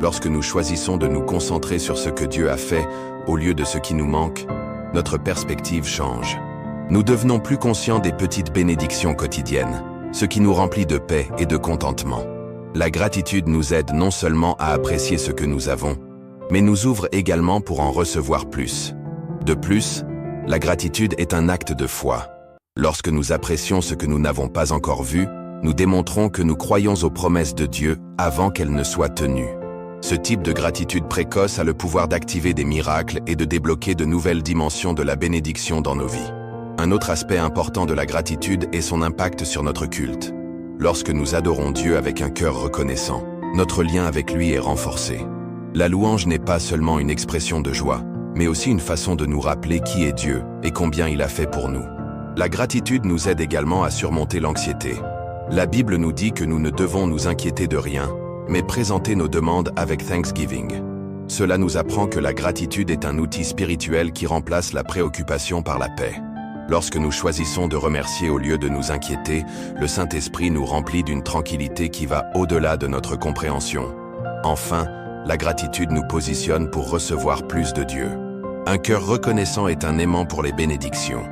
Lorsque nous choisissons de nous concentrer sur ce que Dieu a fait au lieu de ce qui nous manque, notre perspective change. Nous devenons plus conscients des petites bénédictions quotidiennes, ce qui nous remplit de paix et de contentement. La gratitude nous aide non seulement à apprécier ce que nous avons, mais nous ouvre également pour en recevoir plus. De plus, la gratitude est un acte de foi. Lorsque nous apprécions ce que nous n'avons pas encore vu, nous démontrons que nous croyons aux promesses de Dieu avant qu'elles ne soient tenues. Ce type de gratitude précoce a le pouvoir d'activer des miracles et de débloquer de nouvelles dimensions de la bénédiction dans nos vies. Un autre aspect important de la gratitude est son impact sur notre culte. Lorsque nous adorons Dieu avec un cœur reconnaissant, notre lien avec lui est renforcé. La louange n'est pas seulement une expression de joie, mais aussi une façon de nous rappeler qui est Dieu et combien il a fait pour nous. La gratitude nous aide également à surmonter l'anxiété. La Bible nous dit que nous ne devons nous inquiéter de rien, mais présenter nos demandes avec Thanksgiving. Cela nous apprend que la gratitude est un outil spirituel qui remplace la préoccupation par la paix. Lorsque nous choisissons de remercier au lieu de nous inquiéter, le Saint-Esprit nous remplit d'une tranquillité qui va au-delà de notre compréhension. Enfin, la gratitude nous positionne pour recevoir plus de Dieu. Un cœur reconnaissant est un aimant pour les bénédictions.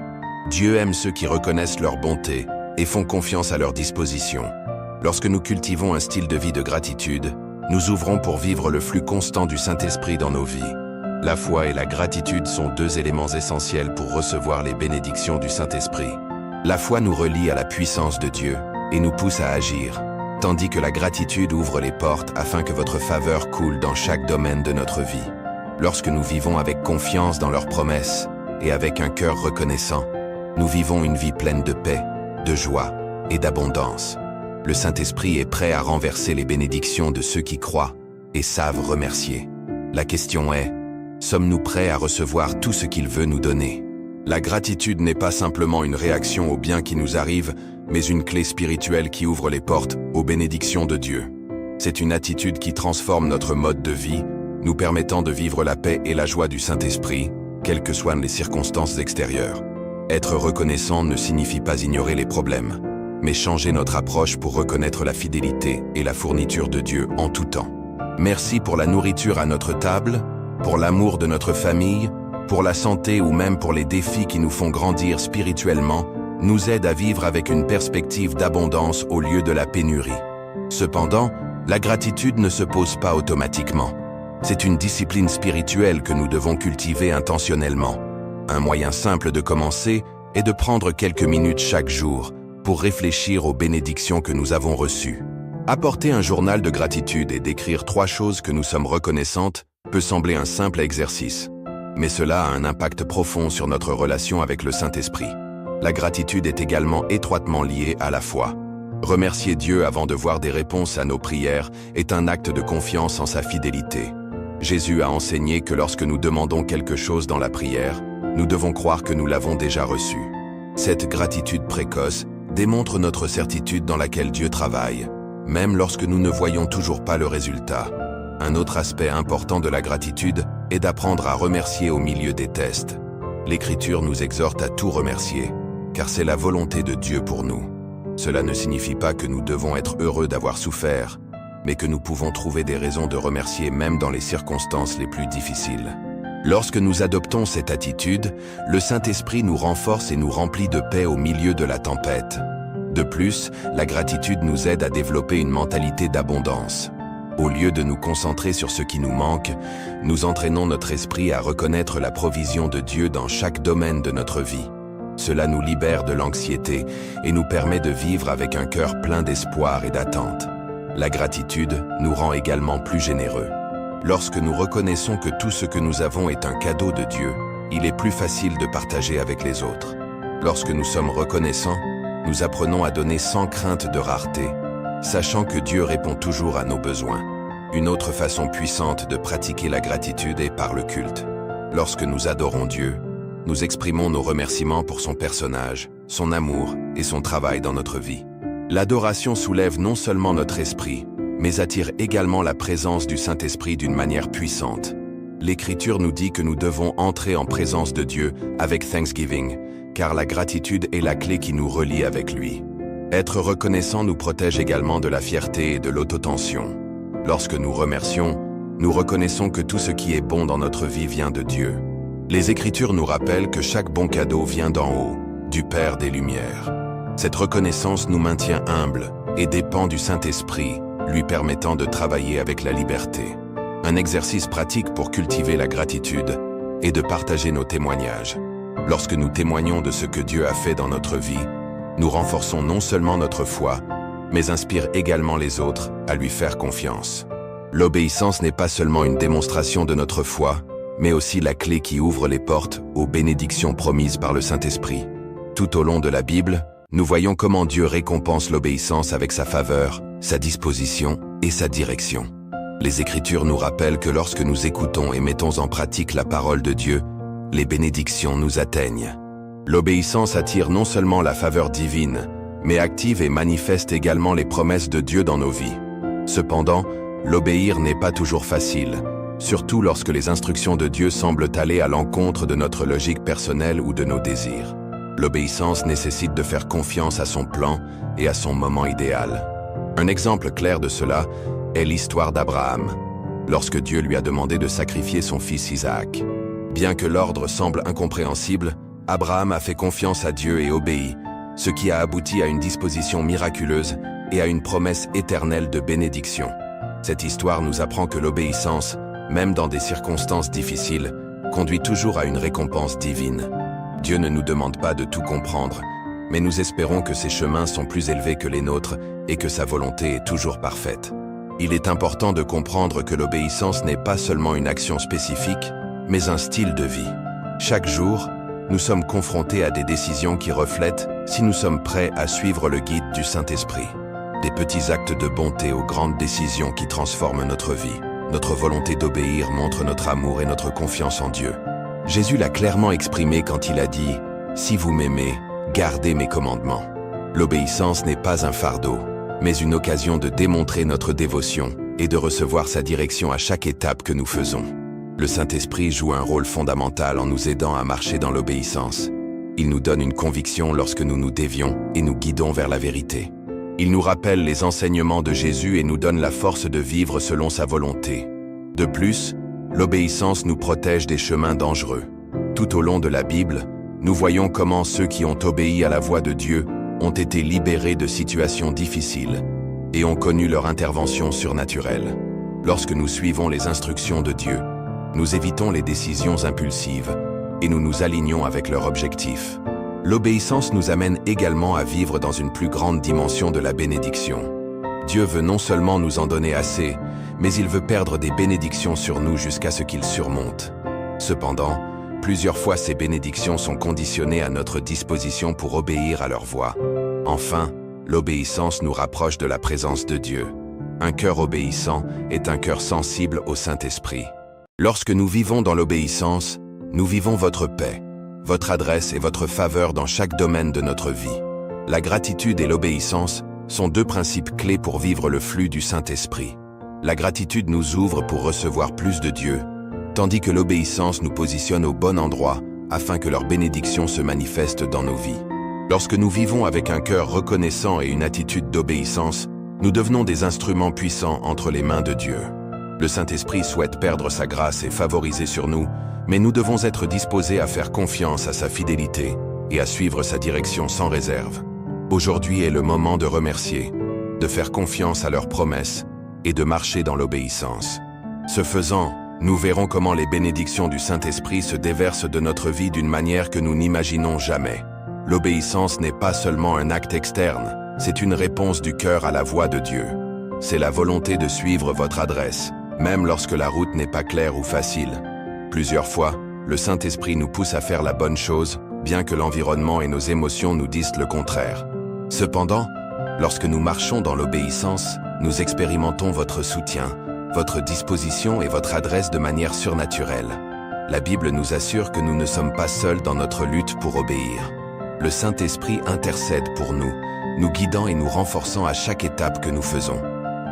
Dieu aime ceux qui reconnaissent leur bonté et font confiance à leur disposition. Lorsque nous cultivons un style de vie de gratitude, nous ouvrons pour vivre le flux constant du Saint-Esprit dans nos vies. La foi et la gratitude sont deux éléments essentiels pour recevoir les bénédictions du Saint-Esprit. La foi nous relie à la puissance de Dieu et nous pousse à agir, tandis que la gratitude ouvre les portes afin que votre faveur coule dans chaque domaine de notre vie. Lorsque nous vivons avec confiance dans leurs promesses et avec un cœur reconnaissant, nous vivons une vie pleine de paix, de joie et d'abondance. Le Saint-Esprit est prêt à renverser les bénédictions de ceux qui croient et savent remercier. La question est: sommes-nous prêts à recevoir tout ce qu'il veut nous donner? La gratitude n'est pas simplement une réaction aux biens qui nous arrivent, mais une clé spirituelle qui ouvre les portes aux bénédictions de Dieu. C'est une attitude qui transforme notre mode de vie, nous permettant de vivre la paix et la joie du Saint-Esprit, quelles que soient les circonstances extérieures. Être reconnaissant ne signifie pas ignorer les problèmes, mais changer notre approche pour reconnaître la fidélité et la fourniture de Dieu en tout temps. Merci pour la nourriture à notre table, pour l'amour de notre famille, pour la santé ou même pour les défis qui nous font grandir spirituellement, nous aident à vivre avec une perspective d'abondance au lieu de la pénurie. Cependant, la gratitude ne se pose pas automatiquement. C'est une discipline spirituelle que nous devons cultiver intentionnellement. Un moyen simple de commencer est de prendre quelques minutes chaque jour pour réfléchir aux bénédictions que nous avons reçues. Apporter un journal de gratitude et d'écrire 3 choses que nous sommes reconnaissantes peut sembler un simple exercice, mais cela a un impact profond sur notre relation avec le Saint-Esprit. La gratitude est également étroitement liée à la foi. Remercier Dieu avant de voir des réponses à nos prières est un acte de confiance en sa fidélité. Jésus a enseigné que lorsque nous demandons quelque chose dans la prière, nous devons croire que nous l'avons déjà reçu. Cette gratitude précoce démontre notre certitude dans laquelle Dieu travaille, même lorsque nous ne voyons toujours pas le résultat. Un autre aspect important de la gratitude est d'apprendre à remercier au milieu des tests. L'Écriture nous exhorte à tout remercier, car c'est la volonté de Dieu pour nous. Cela ne signifie pas que nous devons être heureux d'avoir souffert, mais que nous pouvons trouver des raisons de remercier même dans les circonstances les plus difficiles. Lorsque nous adoptons cette attitude, le Saint-Esprit nous renforce et nous remplit de paix au milieu de la tempête. De plus, la gratitude nous aide à développer une mentalité d'abondance. Au lieu de nous concentrer sur ce qui nous manque, nous entraînons notre esprit à reconnaître la provision de Dieu dans chaque domaine de notre vie. Cela nous libère de l'anxiété et nous permet de vivre avec un cœur plein d'espoir et d'attente. La gratitude nous rend également plus généreux. Lorsque nous reconnaissons que tout ce que nous avons est un cadeau de Dieu, il est plus facile de partager avec les autres. Lorsque nous sommes reconnaissants, nous apprenons à donner sans crainte de rareté, sachant que Dieu répond toujours à nos besoins. Une autre façon puissante de pratiquer la gratitude est par le culte. Lorsque nous adorons Dieu, nous exprimons nos remerciements pour son personnage, son amour et son travail dans notre vie. L'adoration soulève non seulement notre esprit, mais attire également la présence du Saint-Esprit d'une manière puissante. L'Écriture nous dit que nous devons entrer en présence de Dieu avec Thanksgiving, car la gratitude est la clé qui nous relie avec lui. Être reconnaissant nous protège également de la fierté et de l'autotension. Lorsque nous remercions, nous reconnaissons que tout ce qui est bon dans notre vie vient de Dieu. Les Écritures nous rappellent que chaque bon cadeau vient d'en haut, du Père des Lumières. Cette reconnaissance nous maintient humbles et dépend du Saint-Esprit, lui permettant de travailler avec la liberté. Un exercice pratique pour cultiver la gratitude est de partager nos témoignages. Lorsque nous témoignons de ce que Dieu a fait dans notre vie, nous renforçons non seulement notre foi, mais inspire également les autres à lui faire confiance. L'obéissance n'est pas seulement une démonstration de notre foi, mais aussi la clé qui ouvre les portes aux bénédictions promises par le Saint-Esprit. Tout au long de la Bible, nous voyons comment Dieu récompense l'obéissance avec sa faveur, sa disposition et sa direction. Les Écritures nous rappellent que lorsque nous écoutons et mettons en pratique la parole de Dieu, les bénédictions nous atteignent. L'obéissance attire non seulement la faveur divine, mais active et manifeste également les promesses de Dieu dans nos vies. Cependant, L'obéir n'est pas toujours facile, surtout lorsque les instructions de Dieu semblent aller à l'encontre de notre logique personnelle ou de nos désirs. L'obéissance nécessite de faire confiance à son plan et à son moment idéal. Un exemple clair de cela est l'histoire d'Abraham, lorsque Dieu lui a demandé de sacrifier son fils Isaac. Bien que l'ordre semble incompréhensible, Abraham a fait confiance à Dieu et obéi, ce qui a abouti à une disposition miraculeuse et à une promesse éternelle de bénédiction. Cette histoire nous apprend que l'obéissance, même dans des circonstances difficiles, conduit toujours à une récompense divine. Dieu ne nous demande pas de tout comprendre, mais nous espérons que ses chemins sont plus élevés que les nôtres et que sa volonté est toujours parfaite. Il est important de comprendre que l'obéissance n'est pas seulement une action spécifique, mais un style de vie. Chaque jour, nous sommes confrontés à des décisions qui reflètent si nous sommes prêts à suivre le guide du Saint-Esprit. Des petits actes de bonté aux grandes décisions qui transforment notre vie. Notre volonté d'obéir montre notre amour et notre confiance en Dieu. Jésus l'a clairement exprimé quand il a dit « Si vous m'aimez, gardez mes commandements ». L'obéissance n'est pas un fardeau, mais une occasion de démontrer notre dévotion et de recevoir sa direction à chaque étape que nous faisons. Le Saint-Esprit joue un rôle fondamental en nous aidant à marcher dans l'obéissance. Il nous donne une conviction lorsque nous nous dévions et nous guidons vers la vérité. Il nous rappelle les enseignements de Jésus et nous donne la force de vivre selon sa volonté. De plus, l'obéissance nous protège des chemins dangereux. Tout au long de la Bible, nous voyons comment ceux qui ont obéi à la voix de Dieu ont été libérés de situations difficiles et ont connu leur intervention surnaturelle. Lorsque nous suivons les instructions de Dieu, nous évitons les décisions impulsives et nous nous alignons avec leur objectif. L'obéissance nous amène également à vivre dans une plus grande dimension de la bénédiction. Dieu veut non seulement nous en donner assez, mais il veut perdre des bénédictions sur nous jusqu'à ce qu'il surmonte. Cependant, plusieurs fois ces bénédictions sont conditionnées à notre disposition pour obéir à leur voix. Enfin, l'obéissance nous rapproche de la présence de Dieu. Un cœur obéissant est un cœur sensible au Saint-Esprit. Lorsque nous vivons dans l'obéissance, nous vivons votre paix, votre adresse et votre faveur dans chaque domaine de notre vie. La gratitude et l'obéissance sont deux principes clés pour vivre le flux du Saint-Esprit. La gratitude nous ouvre pour recevoir plus de Dieu, tandis que l'obéissance nous positionne au bon endroit afin que leur bénédiction se manifeste dans nos vies. Lorsque nous vivons avec un cœur reconnaissant et une attitude d'obéissance, nous devenons des instruments puissants entre les mains de Dieu. Le Saint-Esprit souhaite perdre sa grâce et favoriser sur nous, mais nous devons être disposés à faire confiance à sa fidélité et à suivre sa direction sans réserve. Aujourd'hui est le moment de remercier, de faire confiance à leurs promesses et de marcher dans l'obéissance. Ce faisant, nous verrons comment les bénédictions du Saint-Esprit se déversent de notre vie d'une manière que nous n'imaginons jamais. L'obéissance n'est pas seulement un acte externe, c'est une réponse du cœur à la voix de Dieu. C'est la volonté de suivre votre adresse, même lorsque la route n'est pas claire ou facile. Plusieurs fois, le Saint-Esprit nous pousse à faire la bonne chose, bien que l'environnement et nos émotions nous disent le contraire. Cependant, lorsque nous marchons dans l'obéissance, nous expérimentons votre soutien, votre disposition et votre adresse de manière surnaturelle. La Bible nous assure que nous ne sommes pas seuls dans notre lutte pour obéir. Le Saint-Esprit intercède pour nous, nous guidant et nous renforçant à chaque étape que nous faisons.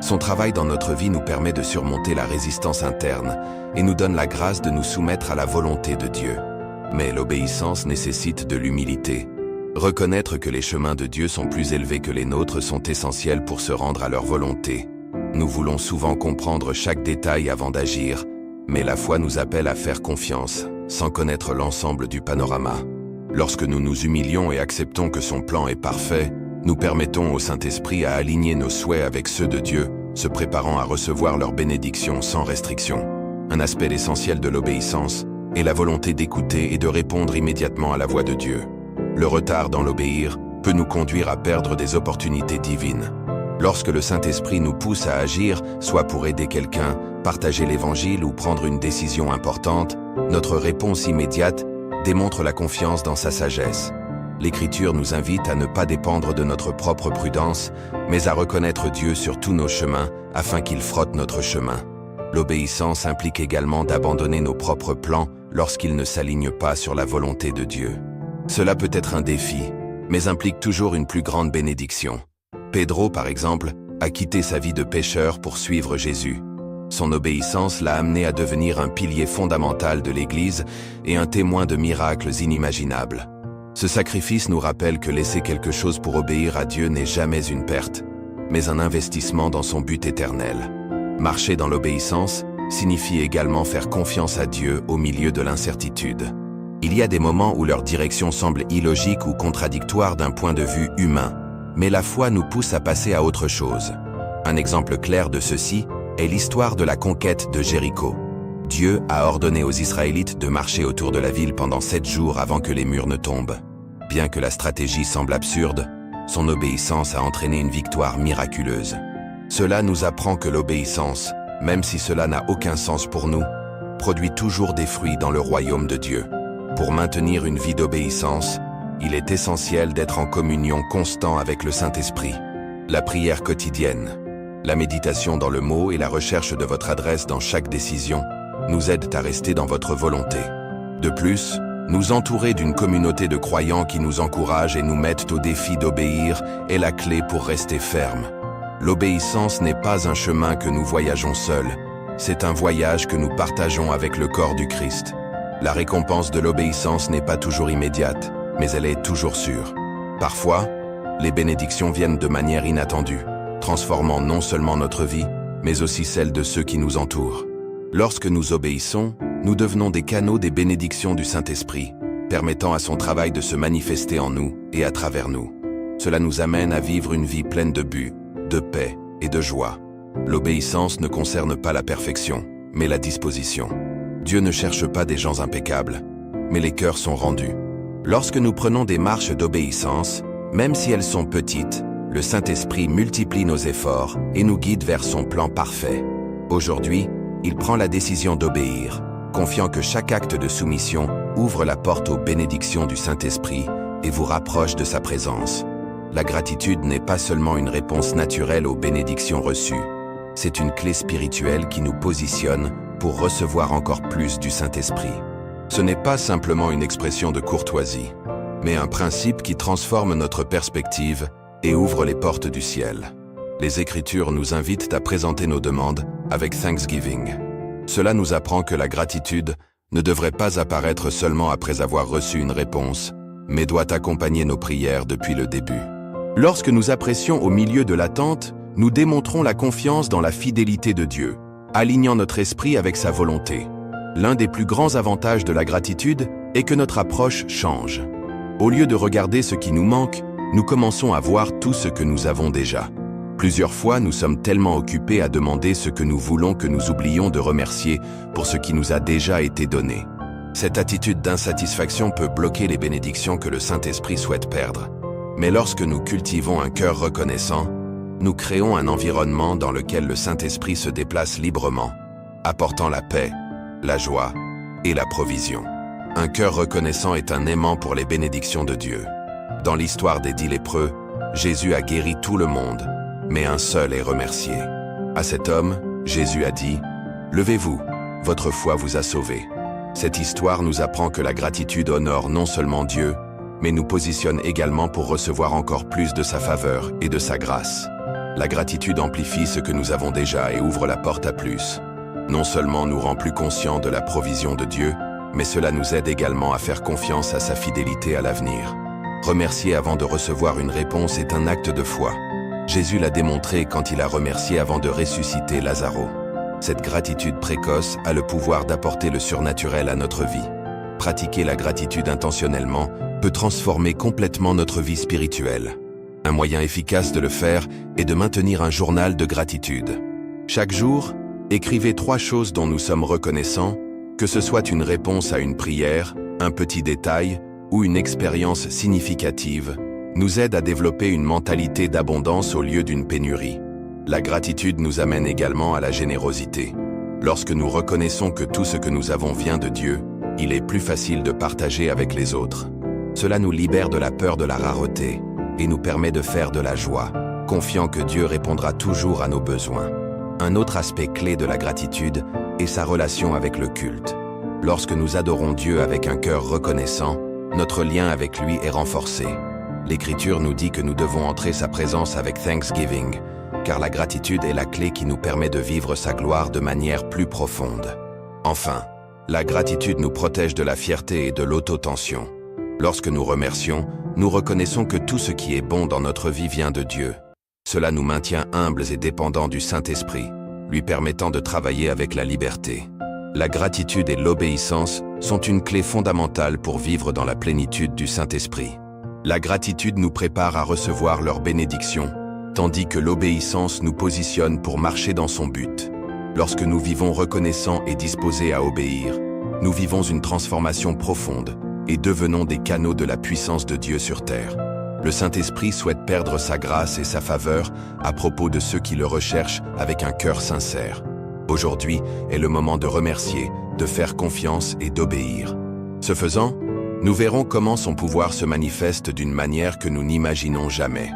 Son travail dans notre vie nous permet de surmonter la résistance interne et nous donne la grâce de nous soumettre à la volonté de Dieu. Mais l'obéissance nécessite de l'humilité. Reconnaître que les chemins de Dieu sont plus élevés que les nôtres sont essentiels pour se rendre à leur volonté. Nous voulons souvent comprendre chaque détail avant d'agir, mais la foi nous appelle à faire confiance, sans connaître l'ensemble du panorama. Lorsque nous nous humilions et acceptons que son plan est parfait, nous permettons au Saint-Esprit à aligner nos souhaits avec ceux de Dieu, se préparant à recevoir leurs bénédictions sans restriction. Un aspect essentiel de l'obéissance est la volonté d'écouter et de répondre immédiatement à la voix de Dieu. Le retard dans l'obéir peut nous conduire à perdre des opportunités divines. Lorsque le Saint-Esprit nous pousse à agir, soit pour aider quelqu'un, partager l'Évangile ou prendre une décision importante, notre réponse immédiate démontre la confiance dans sa sagesse. L'Écriture nous invite à ne pas dépendre de notre propre prudence, mais à reconnaître Dieu sur tous nos chemins afin qu'il frotte notre chemin. L'obéissance implique également d'abandonner nos propres plans lorsqu'ils ne s'alignent pas sur la volonté de Dieu. Cela peut être un défi, mais implique toujours une plus grande bénédiction. Pedro, par exemple, a quitté sa vie de pécheur pour suivre Jésus. Son obéissance l'a amené à devenir un pilier fondamental de l'Église et un témoin de miracles inimaginables. Ce sacrifice nous rappelle que laisser quelque chose pour obéir à Dieu n'est jamais une perte, mais un investissement dans son but éternel. Marcher dans l'obéissance signifie également faire confiance à Dieu au milieu de l'incertitude. Il y a des moments où leur direction semble illogique ou contradictoire d'un point de vue humain, mais la foi nous pousse à passer à autre chose. Un exemple clair de ceci est l'histoire de la conquête de Jéricho. Dieu a ordonné aux Israélites de marcher autour de la ville pendant 7 jours avant que les murs ne tombent. Bien que la stratégie semble absurde, son obéissance a entraîné une victoire miraculeuse. Cela nous apprend que l'obéissance, même si cela n'a aucun sens pour nous, produit toujours des fruits dans le royaume de Dieu. Pour maintenir une vie d'obéissance, il est essentiel d'être en communion constante avec le Saint-Esprit. La prière quotidienne, la méditation dans le mot et la recherche de votre adresse dans chaque décision nous aident à rester dans votre volonté. De plus, nous entourer d'une communauté de croyants qui nous encouragent et nous mettent au défi d'obéir est la clé pour rester ferme. L'obéissance n'est pas un chemin que nous voyageons seuls, c'est un voyage que nous partageons avec le corps du Christ. La récompense de l'obéissance n'est pas toujours immédiate, mais elle est toujours sûre. Parfois, les bénédictions viennent de manière inattendue, transformant non seulement notre vie, mais aussi celle de ceux qui nous entourent. Lorsque nous obéissons, nous devenons des canaux des bénédictions du Saint-Esprit, permettant à son travail de se manifester en nous et à travers nous. Cela nous amène à vivre une vie pleine de but, de paix et de joie. L'obéissance ne concerne pas la perfection, mais la disposition. Dieu ne cherche pas des gens impeccables, mais les cœurs sont rendus. Lorsque nous prenons des marches d'obéissance, même si elles sont petites, le Saint-Esprit multiplie nos efforts et nous guide vers son plan parfait. Aujourd'hui, il prend la décision d'obéir, confiant que chaque acte de soumission ouvre la porte aux bénédictions du Saint-Esprit et vous rapproche de sa présence. La gratitude n'est pas seulement une réponse naturelle aux bénédictions reçues, c'est une clé spirituelle qui nous positionne pour recevoir encore plus du Saint-Esprit. Ce n'est pas simplement une expression de courtoisie, mais un principe qui transforme notre perspective et ouvre les portes du ciel. Les Écritures nous invitent à présenter nos demandes avec Thanksgiving. Cela nous apprend que la gratitude ne devrait pas apparaître seulement après avoir reçu une réponse, mais doit accompagner nos prières depuis le début. Lorsque nous apprécions au milieu de l'attente, nous démontrons la confiance dans la fidélité de Dieu, alignant notre esprit avec sa volonté. L'un des plus grands avantages de la gratitude est que notre approche change. Au lieu de regarder ce qui nous manque, nous commençons à voir tout ce que nous avons déjà. Plusieurs fois, nous sommes tellement occupés à demander ce que nous voulons que nous oublions de remercier pour ce qui nous a déjà été donné. Cette attitude d'insatisfaction peut bloquer les bénédictions que le Saint-Esprit souhaite perdre. Mais lorsque nous cultivons un cœur reconnaissant, nous créons un environnement dans lequel le Saint-Esprit se déplace librement, apportant la paix, la joie et la provision. Un cœur reconnaissant est un aimant pour les bénédictions de Dieu. Dans l'histoire des 10 lépreux, Jésus a guéri tout le monde, mais un seul est remercié. À cet homme, Jésus a dit « Levez-vous, votre foi vous a sauvé ». Cette histoire nous apprend que la gratitude honore non seulement Dieu, mais nous positionne également pour recevoir encore plus de sa faveur et de sa grâce. La gratitude amplifie ce que nous avons déjà et ouvre la porte à plus. Non seulement nous rend plus conscients de la provision de Dieu, mais cela nous aide également à faire confiance à sa fidélité à l'avenir. Remercier avant de recevoir une réponse est un acte de foi. Jésus l'a démontré quand il a remercié avant de ressusciter Lazare. Cette gratitude précoce a le pouvoir d'apporter le surnaturel à notre vie. Pratiquer la gratitude intentionnellement peut transformer complètement notre vie spirituelle. Un moyen efficace de le faire est de maintenir un journal de gratitude. Chaque jour, écrivez 3 choses dont nous sommes reconnaissants, que ce soit une réponse à une prière, un petit détail ou une expérience significative, nous aide à développer une mentalité d'abondance au lieu d'une pénurie. La gratitude nous amène également à la générosité. Lorsque nous reconnaissons que tout ce que nous avons vient de Dieu, il est plus facile de partager avec les autres. Cela nous libère de la peur de la rareté et nous permet de faire de la joie, confiant que Dieu répondra toujours à nos besoins. Un autre aspect clé de la gratitude est sa relation avec le culte. Lorsque nous adorons Dieu avec un cœur reconnaissant, notre lien avec lui est renforcé. L'Écriture nous dit que nous devons entrer sa présence avec Thanksgiving, car la gratitude est la clé qui nous permet de vivre sa gloire de manière plus profonde. Enfin, la gratitude nous protège de la fierté et de l'autotension. Lorsque nous remercions, nous reconnaissons que tout ce qui est bon dans notre vie vient de Dieu. Cela nous maintient humbles et dépendants du Saint-Esprit, lui permettant de travailler avec la liberté. La gratitude et l'obéissance sont une clé fondamentale pour vivre dans la plénitude du Saint-Esprit. La gratitude nous prépare à recevoir leur bénédiction, tandis que l'obéissance nous positionne pour marcher dans son but. Lorsque nous vivons reconnaissants et disposés à obéir, nous vivons une transformation profonde et devenons des canaux de la puissance de Dieu sur terre. Le Saint-Esprit souhaite perdre sa grâce et sa faveur à propos de ceux qui le recherchent avec un cœur sincère. Aujourd'hui est le moment de remercier, de faire confiance et d'obéir. Ce faisant, nous verrons comment son pouvoir se manifeste d'une manière que nous n'imaginons jamais.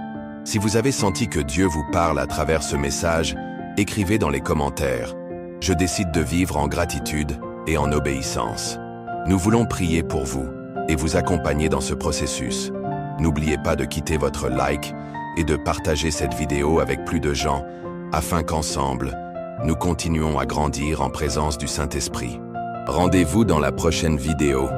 Si vous avez senti que Dieu vous parle à travers ce message, écrivez dans les commentaires « Je décide de vivre en gratitude et en obéissance ». Nous voulons prier pour vous et vous accompagner dans ce processus. N'oubliez pas de quitter votre like et de partager cette vidéo avec plus de gens afin qu'ensemble, nous continuons à grandir en présence du Saint-Esprit. Rendez-vous dans la prochaine vidéo.